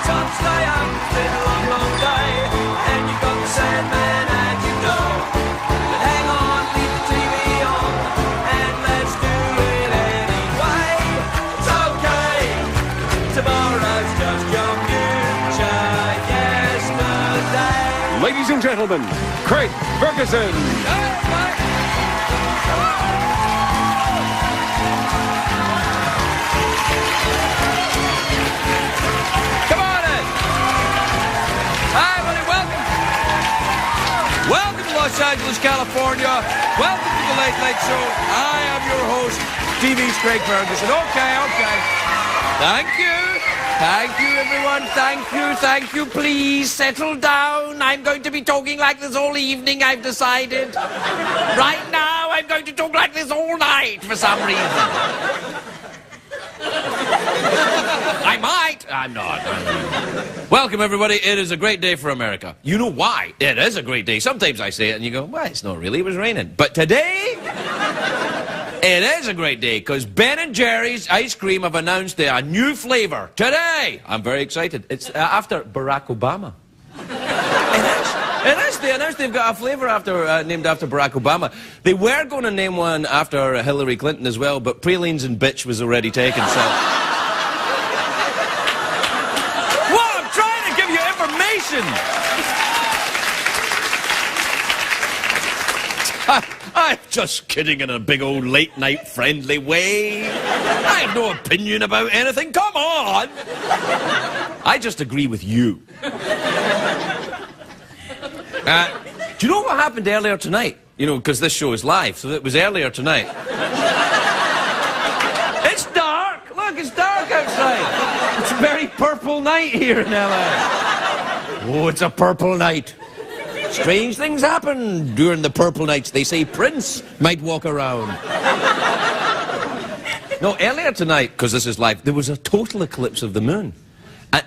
Some stay up, it's been a long, long day, and you've got the Sandman and you know. But hang on, leave the TV on, and let's do it anyway. It's okay, tomorrow's just your future yesterday. Ladies and gentlemen, Craig Ferguson. Come on in. Hi, everybody, welcome. Welcome to Los Angeles, California. Welcome to the Late Late Show. I am your host, TV's Craig Ferguson. Okay. Thank you. Thank you, everyone. Thank you. Please settle down. I'm going to be talking like this all evening, I've decided. Right now, I'm going to talk like this all night for some reason. I might. I'm not. Welcome, everybody. It is a great day for America. You know why? It is a great day. Sometimes I say it and you go, well, it's not really. It was raining. But today, it is a great day because Ben & Jerry's ice cream have announced a new flavor today. I'm very excited. It's after Barack Obama. It is. They announced they've got a flavor named after Barack Obama. They were going to name one after Hillary Clinton as well, but pralines and bitch was already taken, so... Well, I'm trying to give you information! I'm just kidding in a big old late-night friendly way. I have no opinion about anything. Come on! I just agree with you. Do you know what happened earlier tonight? You know, because this show is live, so it was earlier tonight. It's dark! Look, it's dark outside. It's a very purple night here in LA. Oh, it's a purple night. Strange things happen during the purple nights. They say Prince might walk around. No, earlier tonight, because this is live, there was a total eclipse of the moon.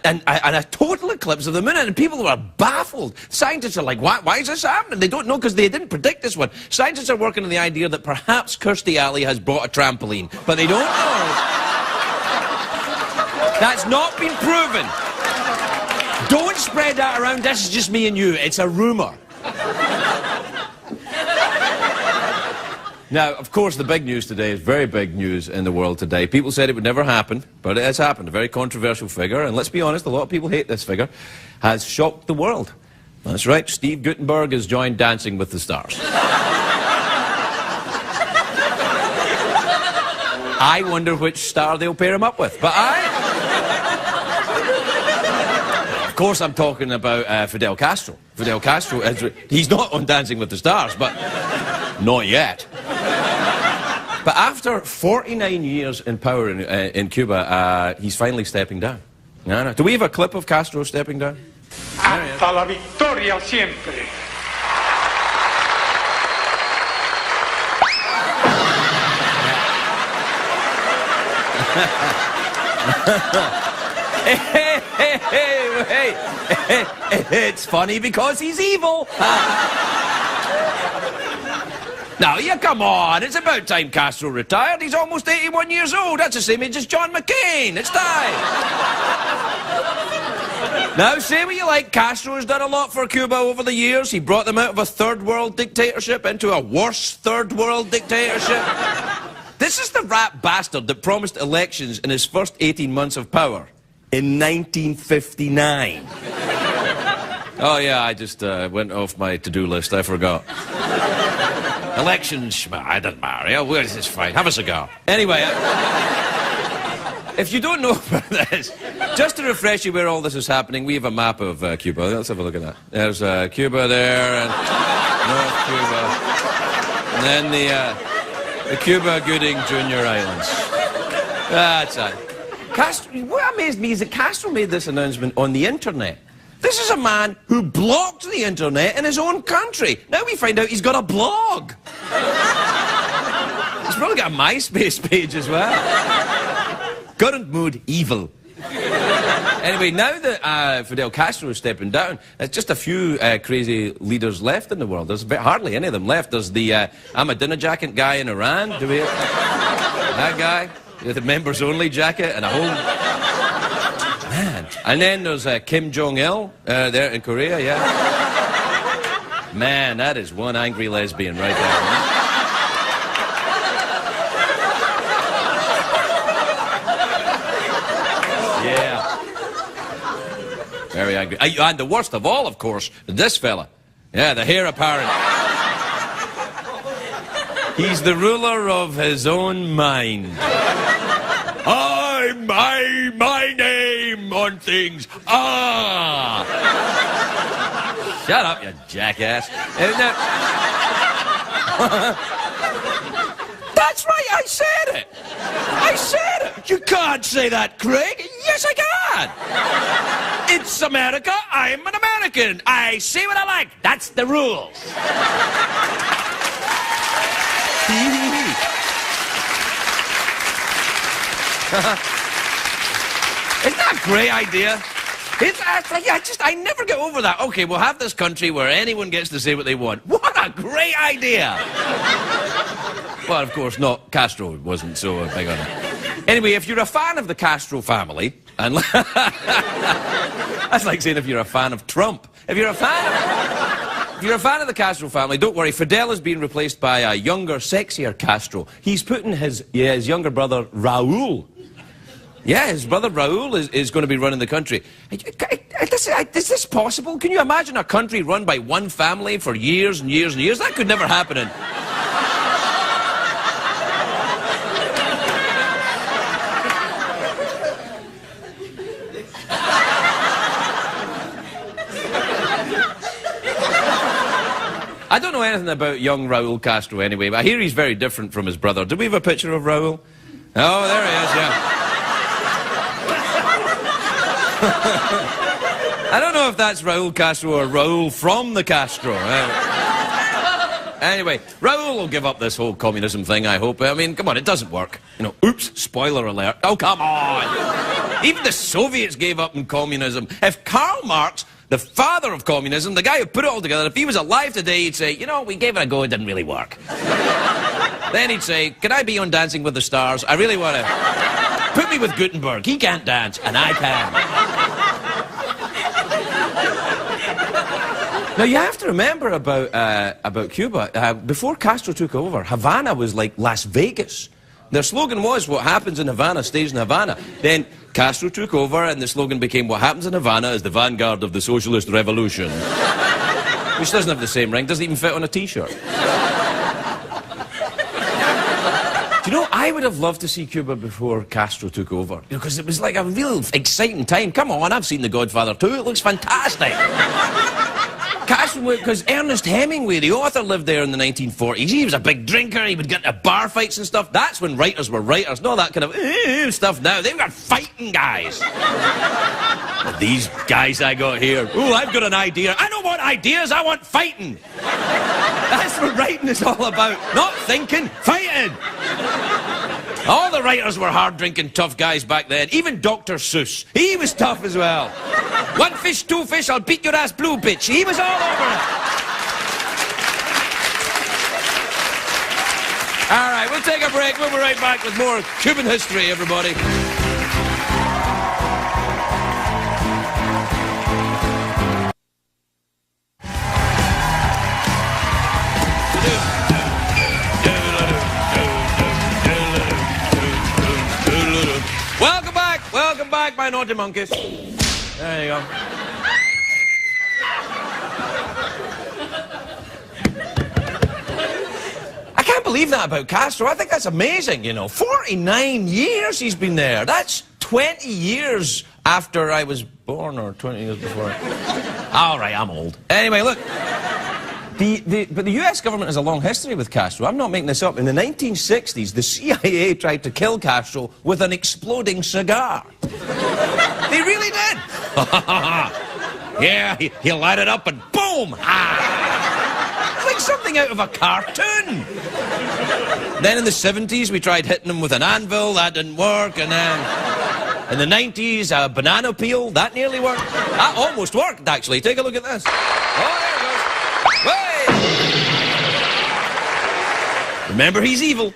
And a total eclipse of the moon, and people were baffled. Scientists are like, why is this happening? They don't know because they didn't predict this one. Scientists are working on the idea that perhaps Kirstie Alley has bought a trampoline, but they don't know. That's not been proven. Don't spread that around. This is just me and you. It's a rumor. Now, of course, the big news today is very big news in the world today. People said it would never happen, but it has happened. A very controversial figure, and let's be honest, a lot of people hate this figure, has shocked the world. That's right, Steve Guttenberg has joined Dancing with the Stars. I wonder which star they'll pair him up with, but Of course, I'm talking about Fidel Castro. Fidel Castro, he's not on Dancing with the Stars, but not yet. But after 49 years in power in Cuba, he's finally stepping down. No. Do we have a clip of Castro stepping down? Hasta la victoria siempre. Hey, it's funny because he's evil. Now, yeah, come on. It's about time Castro retired. He's almost 81 years old. That's the same age as John McCain. It's time. Now, say what you like. Castro has done a lot for Cuba over the years. He brought them out of a third-world dictatorship into a worse third-world dictatorship. This is the rat bastard that promised elections in his first 18 months of power in 1959. Oh, yeah, I just went off my to-do list. I forgot. Elections, it doesn't matter. Yeah, well, it's fine. Have a cigar. Anyway, if you don't know about this, just to refresh you where all this is happening, we have a map of Cuba. Let's have a look at that. There's Cuba there, and North Cuba. And then the Cuba Gooding Junior Islands. That's it. What amazed me is that Castro made this announcement on the internet. This is a man who blocked the internet in his own country. Now we find out he's got a blog. He's probably got a MySpace page as well. Current mood, evil. Anyway, now that Fidel Castro is stepping down, there's just a few crazy leaders left in the world. There's hardly any of them left. There's the Ahmadinejad guy in Iran. Do we have that guy? With a members-only jacket and a whole... Man. And then there's Kim Jong-il there in Korea, yeah. Man, that is one angry lesbian right there. Yeah. Very angry. And the worst of all, of course, this fella. Yeah, the heir apparent. He's the ruler of his own mind. My name on things. Ah! Shut up, you jackass. That's right, I said it. I said it. You can't say that, Craig. Yes, I can. It's America. I'm an American. I say what I like. That's the rules. Isn't that a great idea? I never get over that. Okay, we'll have this country where anyone gets to say what they want. What a great idea! Well, of course not. Castro wasn't so big on it. Anyway, if you're a fan of the Castro family, and that's like saying if you're a fan of Trump. If you're a fan of the Castro family, don't worry. Fidel is being replaced by a younger, sexier Castro. He's putting his younger brother, Raul. Yeah, his brother Raul is going to be running the country. Is this possible? Can you imagine a country run by one family for years and years and years? That could never happen in... I don't know anything about young Raul Castro anyway, but I hear he's very different from his brother. Do we have a picture of Raul? Oh, there he is, yeah. I don't know if that's Raul Castro or Raul from the Castro. Anyway, Raul will give up this whole communism thing, I hope. I mean, come on, it doesn't work. You know, oops, spoiler alert. Oh, come on. Even the Soviets gave up on communism. If Karl Marx, the father of communism, the guy who put it all together, if he was alive today, he'd say, you know, we gave it a go, it didn't really work. Then he'd say, can I be on Dancing with the Stars? I really want to... Put me with Gutenberg. He can't dance, and I can. Now, you have to remember about Cuba. Before Castro took over, Havana was like Las Vegas. Their slogan was, what happens in Havana stays in Havana. Then Castro took over, and the slogan became, what happens in Havana is the vanguard of the socialist revolution. Which doesn't have the same ring, doesn't even fit on a T-shirt. Do you know, I would have loved to see Cuba before Castro took over. Because it was like a real exciting time. Come on, I've seen The Godfather 2, it looks fantastic. Castro, because Ernest Hemingway, the author, lived there in the 1940s. He was a big drinker, he would get into bar fights and stuff. That's when writers were writers, not that kind of stuff now. They've got fighting guys. But these guys I got here, oh, I've got an idea. I don't want ideas, I want fighting. That's what writing is all about. Not thinking, fighting. All the writers were hard-drinking, tough guys back then. Even Dr. Seuss. He was tough as well. One fish, two fish, I'll beat your ass blue, bitch. He was all over it. All right, we'll take a break. We'll be right back with more Cuban history, everybody. Welcome back, my naughty monkeys. There you go. I can't believe that about Castro. I think that's amazing, you know. 49 years he's been there. That's 20 years after I was born, or 20 years before. All right, I'm old. Anyway, look. But the US government has a long history with Castro. I'm not making this up. In the 1960s, the CIA tried to kill Castro with an exploding cigar. They really did. Yeah, he light it up and boom! It's like something out of a cartoon. Then in the 70s, we tried hitting him with an anvil. That didn't work. And then in the 90s, a banana peel. That nearly worked. That almost worked, actually. Take a look at this. Oh, there it goes. Hey! Remember, he's evil.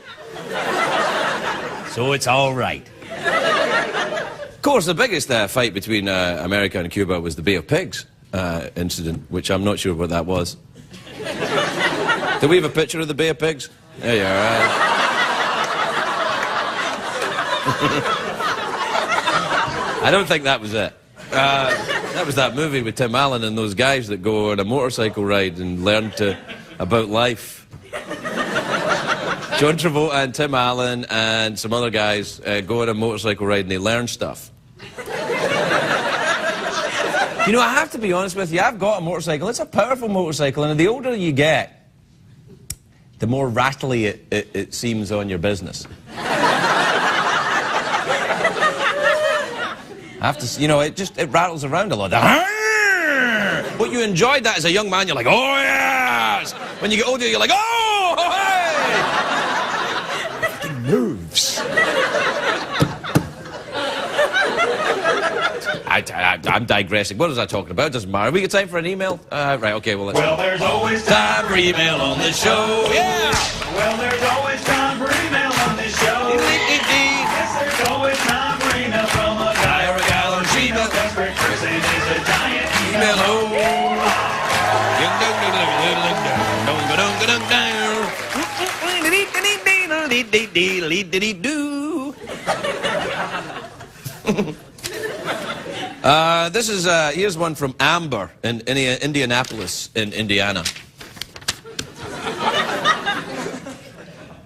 So it's all right. course, the biggest fight between America and Cuba was the Bay of Pigs incident, which I'm not sure what that was. Do we have a picture of the Bay of Pigs? There you are. I don't think that was it. That was that movie with Tim Allen and those guys that go on a motorcycle ride and learn about life. John Travolta and Tim Allen and some other guys go on a motorcycle ride and they learn stuff. You know, I have to be honest with you, I've got a motorcycle. It's a powerful motorcycle, and the older you get, the more rattly it seems on your business. I have to, you know, it rattles around a lot. But you enjoyed that as a young man, you're like, oh yes! When you get older, you're like, oh, hey! The nerves. I'm digressing. What was I talking about? Doesn't matter. We got time for an email? Right, okay, well, let's... Well, there's always time for email on this show. Yeah! Well, there's always time for email on this show. Yes, there's always time for email from a guy or a gal or Gmail. Desperate person is a giant email hole. This is, here's one from Amber in Indianapolis, in Indiana.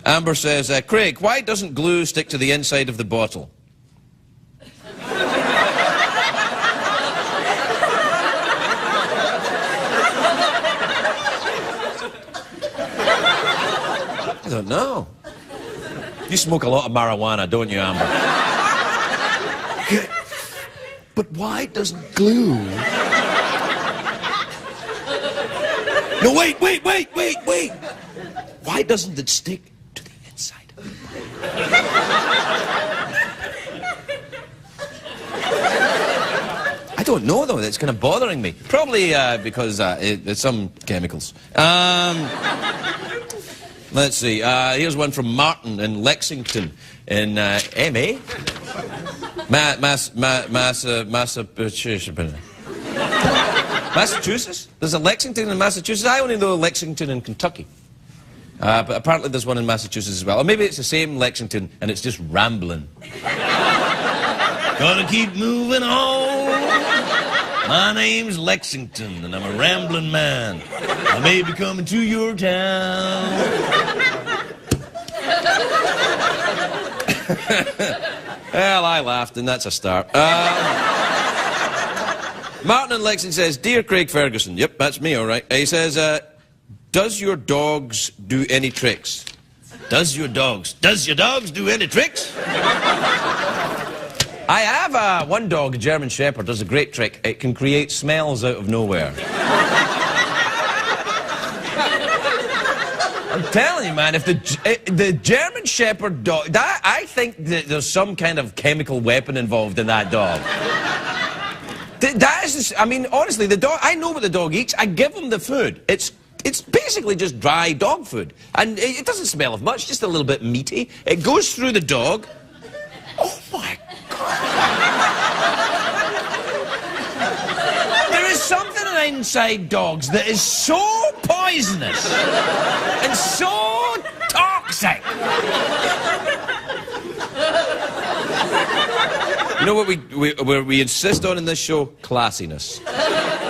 Amber says, Craig, why doesn't glue stick to the inside of the bottle? I don't know. You smoke a lot of marijuana, don't you, Amber? But why doesn't glue... No, wait! Why doesn't it stick to the inside of the bottle? I don't know, though. It's kind of bothering me. Probably because it's some chemicals. Let's see. Here's one from Martin in Lexington in MA. Massachusetts? There's a Lexington in Massachusetts? I only know Lexington in Kentucky. But apparently there's one in Massachusetts as well. Or maybe it's the same Lexington and it's just rambling. Gonna keep moving on. My name's Lexington and I'm a rambling man. I may be coming to your town. Well, I laughed, and that's a start. Martin in Lexington says, Dear Craig Ferguson. Yep, that's me, all right. He says, does your dogs do any tricks? Does your dogs do any tricks? I have one dog, a German Shepherd, does a great trick. It can create smells out of nowhere. I'm telling you, man, if the German Shepherd dog... I think that there's some kind of chemical weapon involved in that dog. That is... I mean, honestly, the dog... I know what the dog eats. I give him the food. It's basically just dry dog food. And it doesn't smell of much, just a little bit meaty. It goes through the dog. Oh, my God. There is something inside dogs that is so poisonous and so toxic. You know what we insist on in this show? Classiness.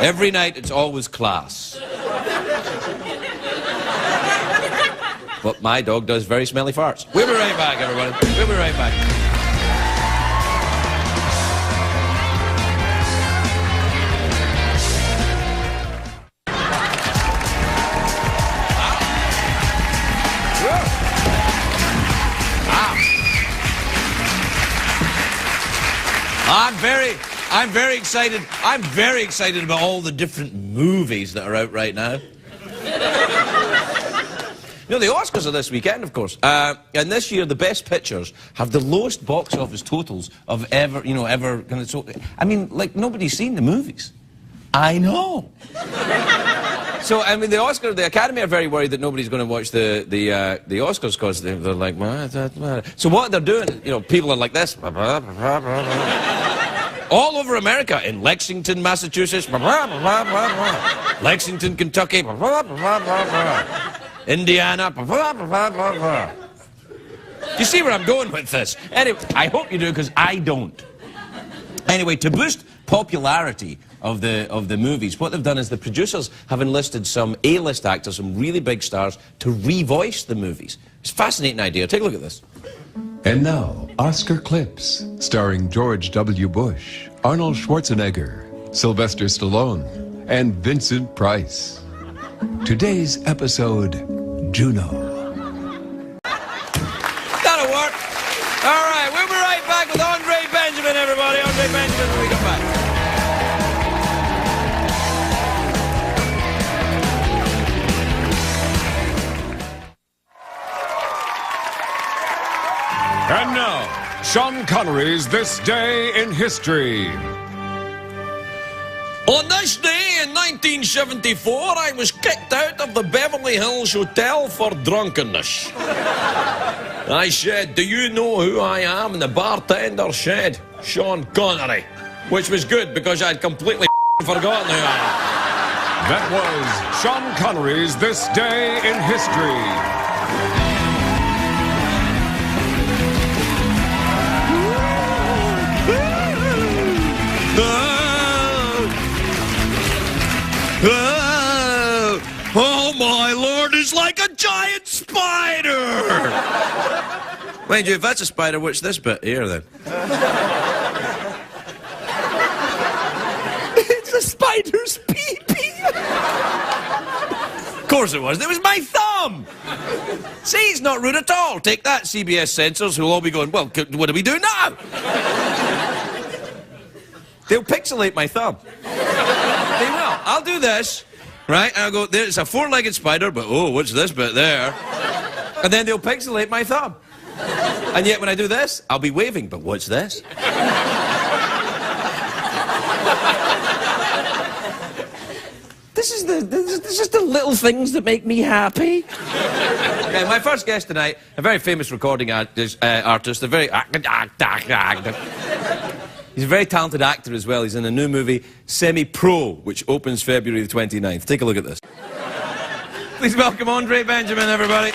Every night it's always class. But my dog does very smelly farts. We'll be right back, everybody. We'll be right back. I'm very excited. I'm very excited about all the different movies that are out right now. You know, the Oscars are this weekend, of course. And this year, the Best Pictures have the lowest box office totals of ever. I mean, like, nobody's seen the movies. I know. So, I mean, the Academy are very worried that nobody's going to watch the Oscars because they're like, so what they're doing, you know, people are like this. all over America, in Lexington, Massachusetts, blah, blah, blah, blah, blah. Lexington, Kentucky, blah, blah, blah, blah, blah. Indiana, blah, blah, blah, blah, blah. You see where I'm going with this? Anyway, I hope you do, because I don't. Anyway, to boost popularity of the movies, what they've done is the producers have enlisted some A-list actors, some really big stars, to revoice the movies. It's a fascinating idea. Take a look at this. And now, Oscar clips, starring George W. Bush, Arnold Schwarzenegger, Sylvester Stallone, and Vincent Price. Today's episode, Juno. That'll work. All right, we'll be right back with Andre Benjamin, everybody. Andre Benjamin when we come back. And now, Sean Connery's This Day in History. On this day in 1974, I was kicked out of the Beverly Hills Hotel for drunkenness. I said, "Do you know who I am?" And the bartender said, "Sean Connery," which was good because I'd completely forgotten who I am. That was Sean Connery's This Day in History. Oh my lord, it's like a giant spider! Mind you, if that's a spider, what's this bit here then? It's a spider's pee-pee! Of course it was. It was my thumb! See, it's not rude at all. Take that, CBS censors, who'll all be going, well, what do we do now? They'll pixelate my thumb. They will. I'll do this, right? And I'll go, there's a four-legged spider, but oh, what's this bit there? And then they'll pixelate my thumb. And yet when I do this, I'll be waving, but what's this? This is just the little things that make me happy. Okay, my first guest tonight, a very famous recording artist, a very... He's a very talented actor as well. He's in a new movie, Semi-Pro, which opens February the 29th. Take a look at this. Please welcome Andre Benjamin, everybody.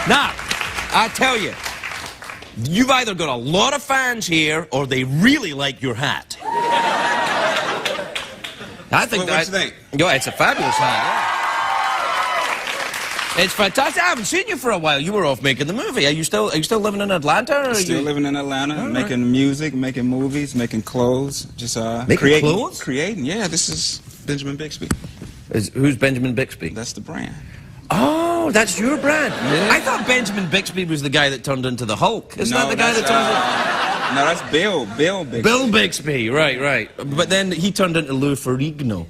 Now, I tell you, you've either got a lot of fans here or they really like your hat. I think what you think? Yo, it's a fabulous hat. Yeah. It's fantastic. I haven't seen you for a while. You were off making the movie. Are you still living in Atlanta? Or Still living in Atlanta, making music, making movies, making clothes. Just making clothes? Creating. Yeah, this is Benjamin Bixby. Who's Benjamin Bixby? That's the brand. Oh, that's your brand. Yeah. I thought Benjamin Bixby was the guy that turned into the Hulk. Isn't that the guy that turned into... No, that's Bill Bixby. Bill Bixby, right. But then he turned into Lou Ferrigno.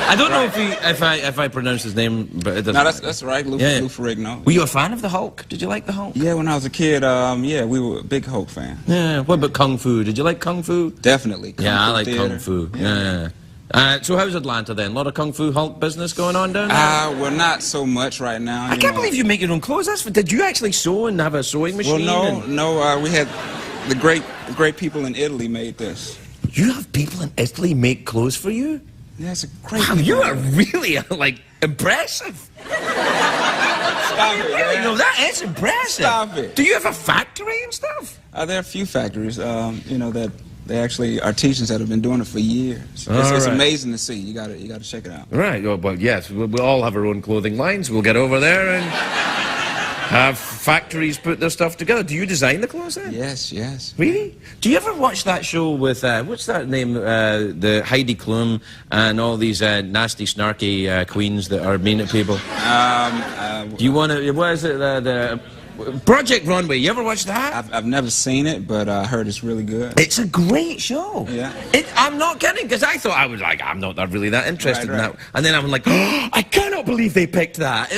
I don't know if I pronounce his name, but it doesn't. No, that's right, Lou Ferrigno. Were you a fan of the Hulk? Did you like the Hulk? Yeah, when I was a kid, yeah, we were a big Hulk fan. Yeah. What about Kung Fu? Did you like Kung Fu? Definitely. I like Kung Fu. Yeah. So how's Atlanta then? A lot of Kung Fu Hulk business going on down there? Well, not so much right now. I can't believe you make your own clothes. Did you actually sew and have a sewing machine? Well, no. We had the great people in Italy made this. You have people in Italy make clothes for you? Yeah, it's a great. Wow, you are really impressive. Stop it, man. No, that is impressive. Stop it. Do you have a factory and stuff? There are a few factories, that they actually are teachers that have been doing it for years. It's amazing to see. You gotta check it out. Right. Well, yes, we'll all have our own clothing lines. We'll get over there and have factories put their stuff together. Do you design the clothes then? Yes. Really? Do you ever watch that show with what's that name? The Heidi Klum and all these nasty, snarky queens that are mean to people. Do you want to? What is it? The Project Runway. You ever watch that? I've never seen it, but I heard it's really good. It's a great show. Yeah. I'm not kidding, because I thought I'm not really that interested in that. And then I'm like, oh, I cannot cannot believe they picked that.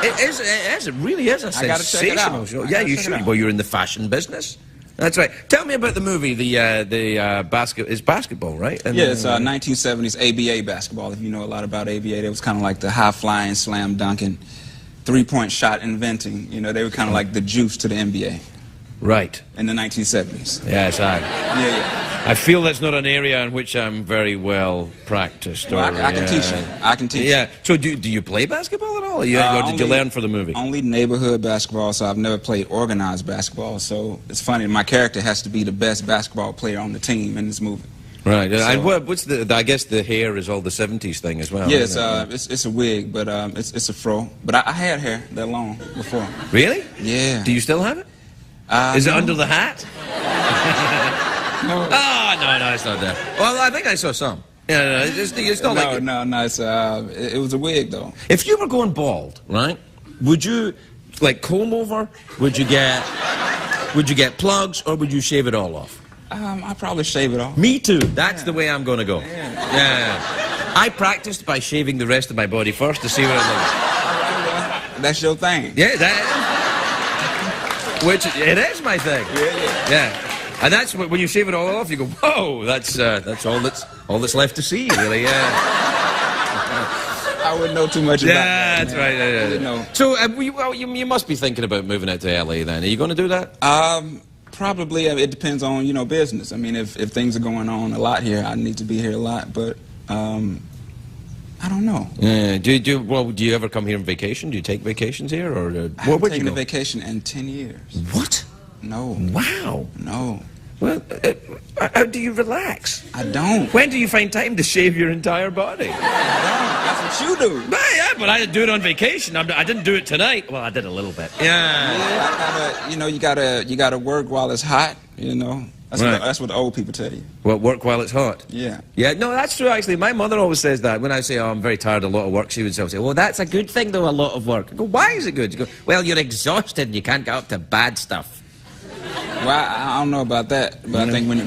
It really is a sensational show. Yeah, you should. Well, you're in the fashion business. That's right. Tell me about the movie, it's basketball, right? And, yeah, it's 1970s ABA basketball. If you know a lot about ABA, it was kind of like the high-flying, slam-dunking, three-point shot inventing. You know, they were kind of like the juice to the NBA. Right. In the 1970s. Yes, Yeah. I feel that's not an area in which I'm very well practiced. Well, I can teach you. I can teach you. Yeah. So do you play basketball at all? Or did you learn for the movie? Only neighborhood basketball, so I've never played organized basketball. So it's funny, my character has to be the best basketball player on the team in this movie. Right. So, and what's I guess the hair is all the 70s thing as well. Yeah, it's a wig, but it's a fro. But I had hair that long before. Really? Yeah. Do you still have it? Is it under the hat? No. Oh, no, it's not there. Well, I think I saw some. Yeah, it's not like it. No, it was a wig, though. If you were going bald, right, would you, like, comb over? Would you get plugs, or would you shave it all off? I'd probably shave it off. Me too. That's the way I'm going to go. Yeah. I practiced by shaving the rest of my body first to see what it looks. That's your thing. Yeah, which, it is my thing. Yeah. And that's when you shave it all off, you go, whoa, that's all that's left to see, really. Yeah. I wouldn't know too much about that. That's right. Yeah. So you must be thinking about moving out to LA then. Are you going to do that? Probably. It depends on business. I mean, if things are going on a lot here, I need to be here a lot. But I don't know. Yeah. Do you ever come here on vacation? Do you take vacations here, or I haven't taken a vacation in 10 years. What? No. Wow. No. Well, how do you relax? I don't. When do you find time to shave your entire body? I don't. That's what you do. Yeah, but I didn't do it on vacation. I didn't do it tonight. Well, I did a little bit. Yeah, you gotta work while it's hot. That's what the old people tell you. Well, work while it's hot. Yeah. Yeah, no, that's true, actually. My mother always says that. When I say, I'm very tired of a lot of work, she would say, well, that's a good thing, though, a lot of work. I go, why is it good? She go, well, you're exhausted and you can't get up to bad stuff. Well, I don't know about that, but I think when...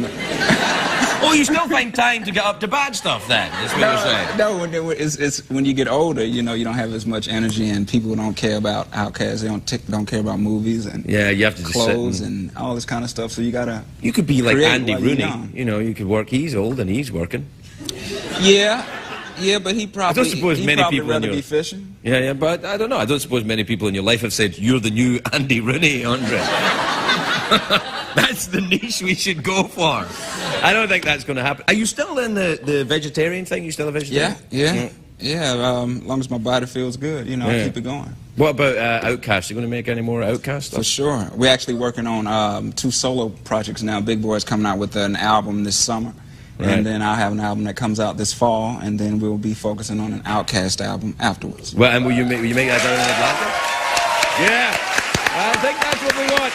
Oh, you still find time to get up to bad stuff, then? That's what you're saying. No, it's when you get older, you don't have as much energy, and people don't care about Outcasts. They don't care about movies and you have to just clothes and all this kind of stuff. So you gotta. You could be like Andy Rooney. You could work. He's old and he's working. Yeah, but he probably. I don't suppose many people rather be fishing. Yeah, but I don't know. I don't suppose many people in your life have said you're the new Andy Rooney, Andre. That's the niche we should go for. I don't think that's going to happen. Are you still in the vegetarian thing? You still a vegetarian? Yeah. As long as my body feels good, I keep it going. What about Outcast? You going to make any more Outcast stuff? For sure. We're actually working on 2 solo projects now. Big Boy's coming out with an album this summer. Right. And then I'll have an album that comes out this fall, and then we'll be focusing on an Outcast album afterwards. Well, and will you make that down in Atlanta? Yeah. I think that's what we want.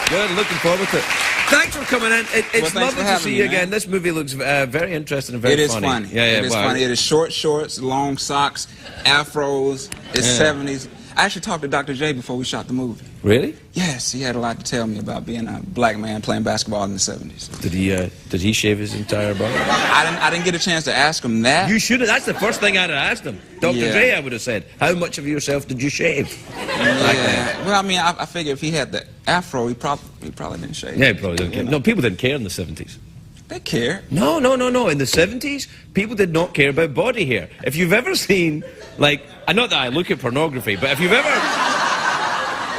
Good, looking forward to it. Thanks for coming in. It's lovely to see you again. This movie looks very interesting and very funny. It is funny. It is funny. It is short shorts, long socks, afros. It's 70s. I actually talked to Dr. J before we shot the movie. Really? Yes, he had a lot to tell me about being a black man playing basketball in the 70s. Did he shave his entire body? I didn't get a chance to ask him that. You should have. That's the first thing I'd have asked him. Dr. J, I would have said, how much of yourself did you shave? Yeah. Well, I mean, I figure if he had the afro, he probably didn't shave. Yeah, he probably didn't care. No, people didn't care in the 70s. They care. No. In the 70s, people did not care about body hair. If you've ever seen, not that I look at pornography, but if you've ever...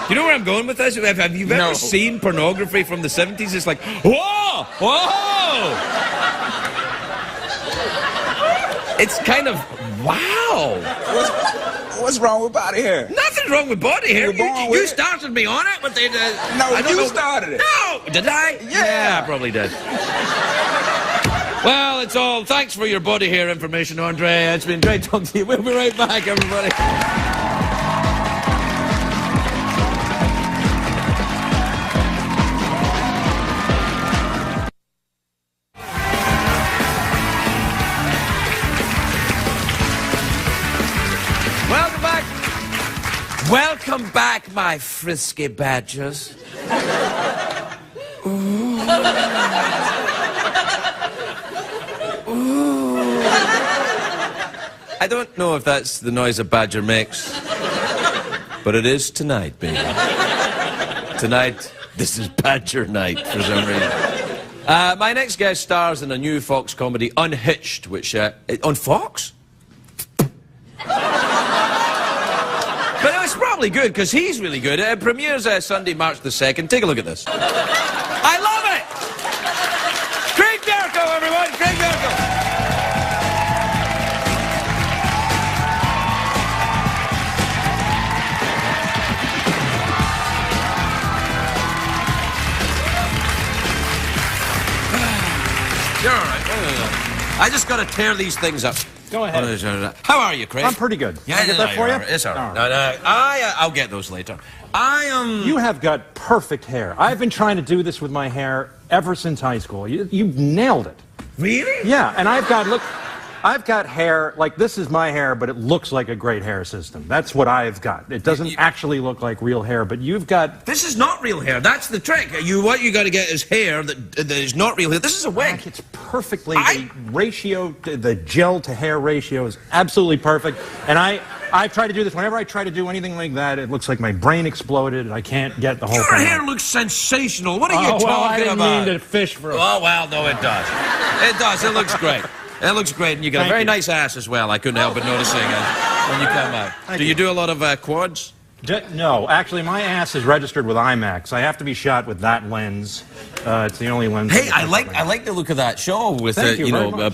You know where I'm going with this? Have you ever seen pornography from the 70s? It's like, whoa! It's kind of, wow! What's wrong with body hair? Nothing's wrong with body hair. You started me on it, but they... you started it. No! Did I? Yeah, I probably did. Well, it's all... Thanks for your body hair information, Andre. It's been great talking to you. We'll be right back, everybody. Welcome back, my frisky badgers. Ooh. Ooh. I don't know if that's the noise a badger makes, but it is tonight, baby. Tonight, this is badger night for some reason. My next guest stars in a new Fox comedy, Unhitched, which... on Fox? But it's probably good, because he's really good. It premieres Sunday, March the 2nd. Take a look at this. I love it! Craig Bierko, everyone! Craig Bierko! You're all right. I just got to tear these things up. Go ahead. How are you, Craig? I'm pretty good. Yeah, Can I get that for you? It's all right. All right. No, I'll get those later. You have got perfect hair. I've been trying to do this with my hair ever since high school. You nailed it. Really? Yeah, and I've got hair, like this is my hair, but it looks like a great hair system. That's what I've got. It doesn't actually look like real hair, but you've got... This is not real hair. That's the trick. What you got to get is hair that is not real hair. This is a wig. It's perfectly, the ratio, the gel to hair ratio is absolutely perfect. And I've tried to do this. Whenever I try to do anything like that, it looks like my brain exploded and I can't get the whole thing. Your hair looks sensational. What are you talking well, I didn't about? mean to fish for a... Oh, well, no, it does. It does. It looks great. It looks great, and you got a very nice ass as well. I couldn't help but noticing when you come out. Do you do a lot of quads? No, actually, my ass is registered with IMAX. I have to be shot with that lens. It's the only lens. Hey, I like the look of that show with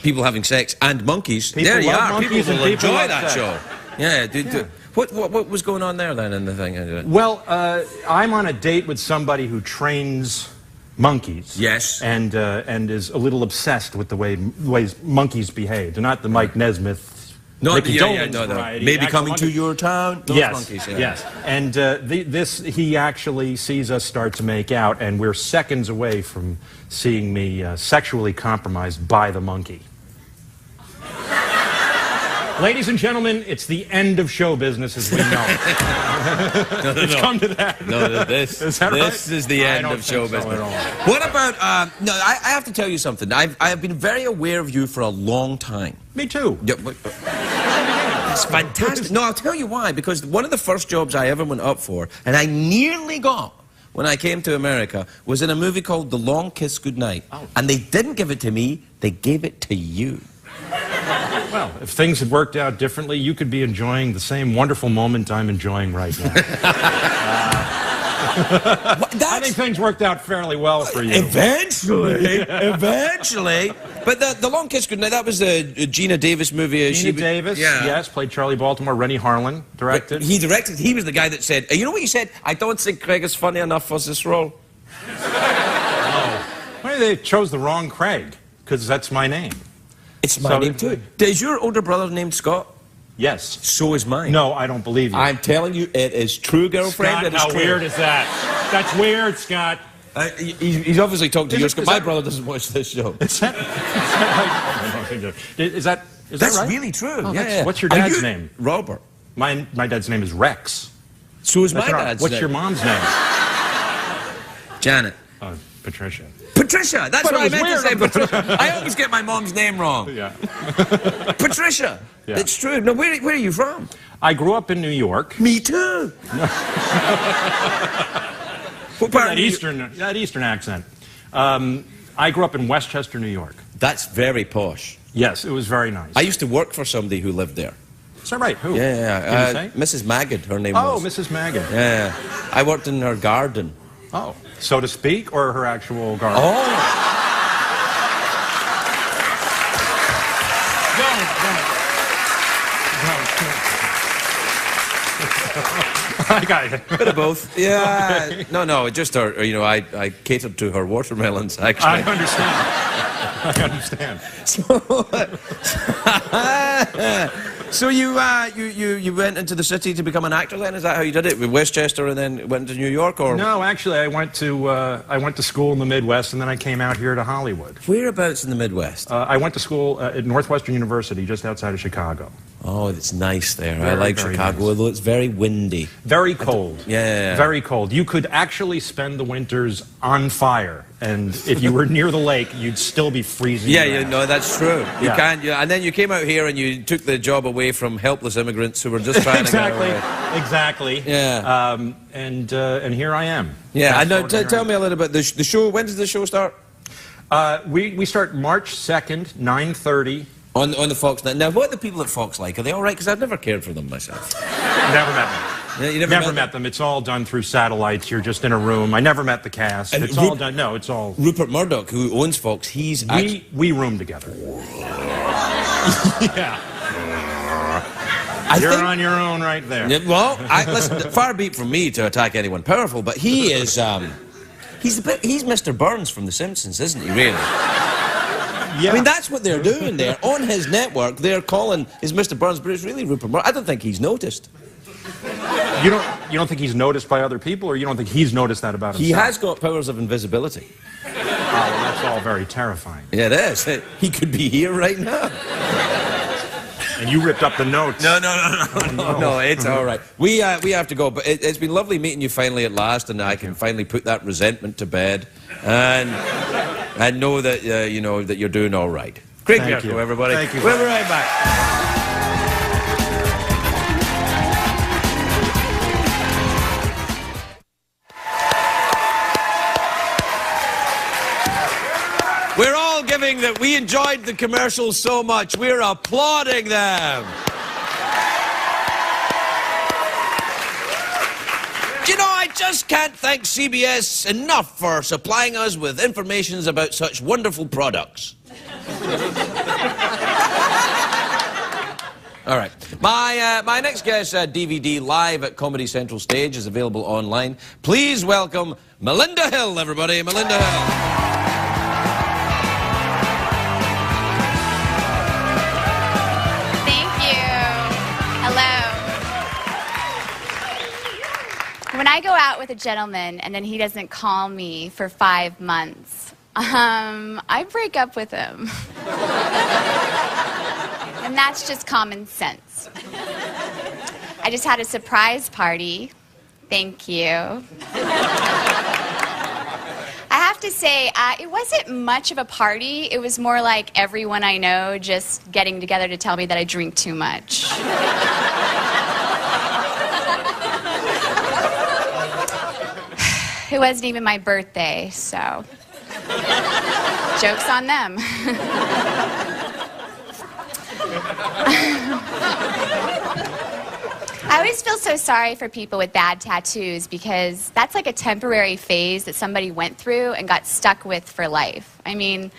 people having sex and monkeys. People there you love are. monkeys People will and people enjoy love that sex. show. Yeah. What was going on there then in the thing? Well, I'm on a date with somebody who trains monkeys. Yes. And is a little obsessed with the ways monkeys behave. They're not the Mike Nesmith. Mickey Dolenz variety. Maybe coming to your town. Those monkeys, yeah. Yes. And he actually sees us start to make out, and we're seconds away from seeing me sexually compromised by the monkey. Ladies and gentlemen, it's the end of show business as we know it. It's come to that. No, this is that right? This is the end of show business. What about, no, I have to tell you something. I have been very aware of you for a long time. Me too. Yeah, it's fantastic. No, I'll tell you why. Because one of the first jobs I ever went up for, and I nearly got when I came to America, was in a movie called The Long Kiss Goodnight. Oh. And they didn't give it to me, they gave it to you. Well, if things had worked out differently, you could be enjoying the same wonderful moment I'm enjoying right now. I think things worked out fairly well for you. Eventually. But the Long Kiss Goodnight, that was the Gina Davis movie. Gina Davis, yes, played Charlie Baltimore. Rennie Harlan directed. He directed. He was the guy that said, you know what he said? I don't think Craig is funny enough for this role. Oh. Well, they chose the wrong Craig, because that's my name. It's my name too. Is your older brother named Scott? Yes. So is mine. No, I don't believe you. I'm telling you, it is true, girlfriend. Scott, it is how true. weird is that? That's weird, Scott. He's obviously talking to your Scott. My brother doesn't watch this show. Is that right? That's really true. Oh, yeah. What's your dad's name? Robert. My dad's name is Rex. So is my dad's What's name. your mom's name? Janet. Patricia. Patricia, that's what I meant to say. Patricia. I always get my mom's name wrong. Yeah. Patricia. Yeah. It's true. No, where are you from? I grew up in New York. Me too. What part that Eastern accent. I grew up in Westchester, New York. That's very posh. Yes, it was very nice. I used to work for somebody who lived there. Is that right? Who? Yeah. Mrs. Maggid, her name was. Oh, Mrs. Maggid. Yeah. I worked in her garden. Oh, so to speak, or her actual garden? Oh. I got it. Bit of both. Yeah. No, just her, I catered to her watermelons, actually. I understand. So you went into the city to become an actor then? Is that how you did it? With Westchester and then went to New York, or? No, actually, I went to school in the Midwest, and then I came out here to Hollywood. Whereabouts in the Midwest? I went to school at Northwestern University, just outside of Chicago. Oh, it's nice there. I Very, like very Chicago, nice. although it's very windy. Very cold. Yeah. Very cold. You could actually spend the winters on fire, and if you were near the lake, you'd still be freezing. Yeah, your you ass. know, that's true. You Yeah. can't, and then you came out here and you took the job away from helpless immigrants who were just trying Exactly. to get away. Exactly. Yeah. And here I am. Yeah, I Fast know. forward, here I Tell am. me a little bit. The show, when does the show start? We start March 2nd, 9:30. On the Fox. Now, what are the people at Fox like? Are they all right? Because I've never cared for them myself. Never met them. Yeah, you Never met them. It's all done through satellites. You're just in a room. I never met the cast. And It's all done. No, it's all. Rupert Murdoch, who owns Fox, he's We room together. Yeah. You're on your own right there. Yeah, well, listen, far be it from me to attack anyone powerful, but he is. He's Mr. Burns from The Simpsons, isn't he? Really? Yeah. I mean, that's what they're doing there on his network. They're calling is Mr. Burns, but it's really Rupert Murdoch. I don't think he's noticed. You don't think he's noticed by other people, or you don't think he's noticed that about himself? He has got powers of invisibility. Oh, well, that's all very terrifying. Yeah, it is. He could be here right now. And you ripped up the notes. No, it's all right. We have to go, but it's been lovely meeting you finally at last, and I can finally put that resentment to bed, and know that you know that you're doing all right. Great Thank Bierko, you. everybody. Thank you. We'll be right back. We're all giving that we enjoyed the commercials so much. We're applauding them. Do you know, I just can't thank CBS enough for supplying us with information about such wonderful products. All right. My next guest DVD live at Comedy Central Stage is available online. Please welcome Melinda Hill, everybody. Melinda Hill. When I go out with a gentleman and then he doesn't call me for 5 months, I break up with him. And that's just common sense. I just had a surprise party. Thank you. I have to say, it wasn't much of a party. It was more like everyone I know just getting together to tell me that I drink too much. It wasn't even my birthday, so joke's on them. I always feel so sorry for people with bad tattoos because that's like a temporary phase that somebody went through and got stuck with for life. I mean,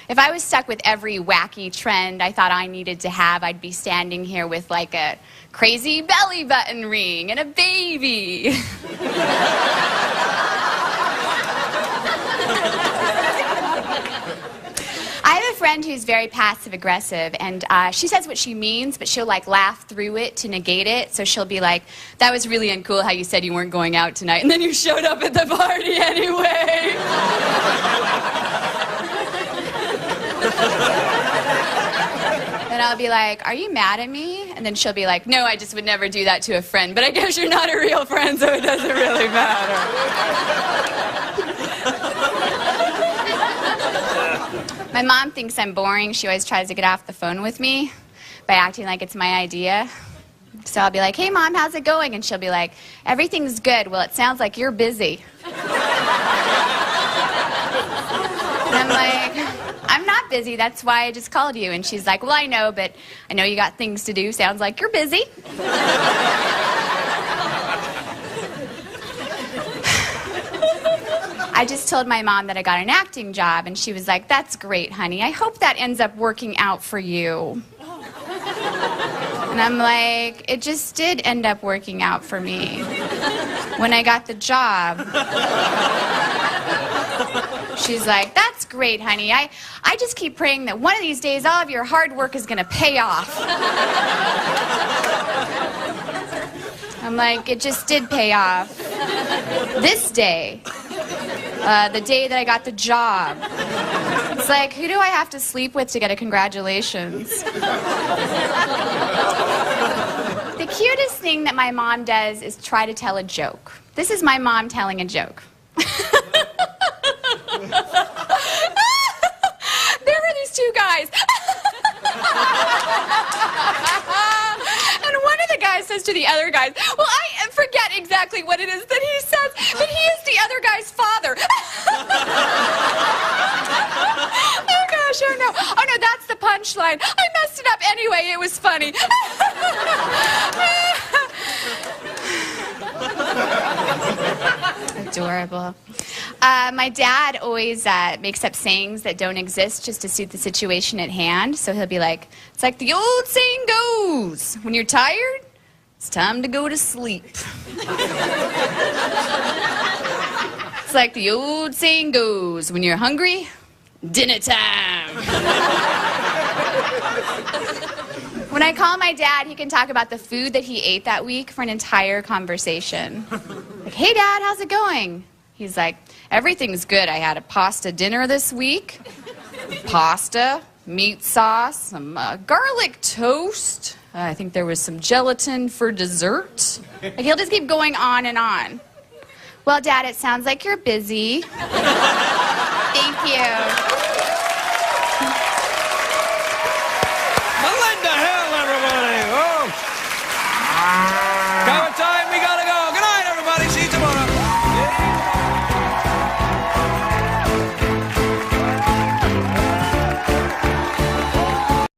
if I was stuck with every wacky trend I thought I needed to have, I'd be standing here with like a crazy belly button ring and a baby. I have a friend who's very passive-aggressive, and she says what she means, but she'll, like, laugh through it to negate it. So she'll be like, that was really uncool how you said you weren't going out tonight, and then you showed up at the party anyway. Then I'll be like, are you mad at me? And then she'll be like, no, I just would never do that to a friend, but I guess you're not a real friend, so it doesn't really matter. My mom thinks I'm boring. She always tries to get off the phone with me by acting like it's my idea. So I'll be like, hey, Mom, how's it going? And she'll be like, everything's good. Well, it sounds like you're busy. And I'm like, I'm not busy. That's why I just called you. And she's like, well, I know, but I know you got things to do. Sounds like you're busy. I just told my mom that I got an acting job, and she was like, that's great, honey. I hope that ends up working out for you. And I'm like, it just did end up working out for me when I got the job. She's like, that's great, honey. I just keep praying that one of these days all of your hard work is going to pay off. I'm like, it just did pay off. This day. The day that I got the job. It's like, who do I have to sleep with to get a congratulations? The cutest thing that my mom does is try to tell a joke. This is my mom telling a joke. There were these two guys. And one of the guys says to the other guys, well, I forget exactly what it is that he says, but he is the other guy's father. Oh, gosh, oh, no. Oh, no, that's the punchline. I messed it up anyway. It was funny. Adorable. My dad always makes up sayings that don't exist just to suit the situation at hand. So he'll be like, it's like the old saying goes, when you're tired, it's time to go to sleep. It's like the old saying goes, when you're hungry, dinner time. When I call my dad, he can talk about the food that he ate that week for an entire conversation. Like, hey, Dad, how's it going? He's like, everything's good. I had a pasta dinner this week. Pasta, meat sauce, some garlic toast. I think there was some gelatin for dessert. Like, he'll just keep going on and on. Well, Dad, it sounds like you're busy. Thank you.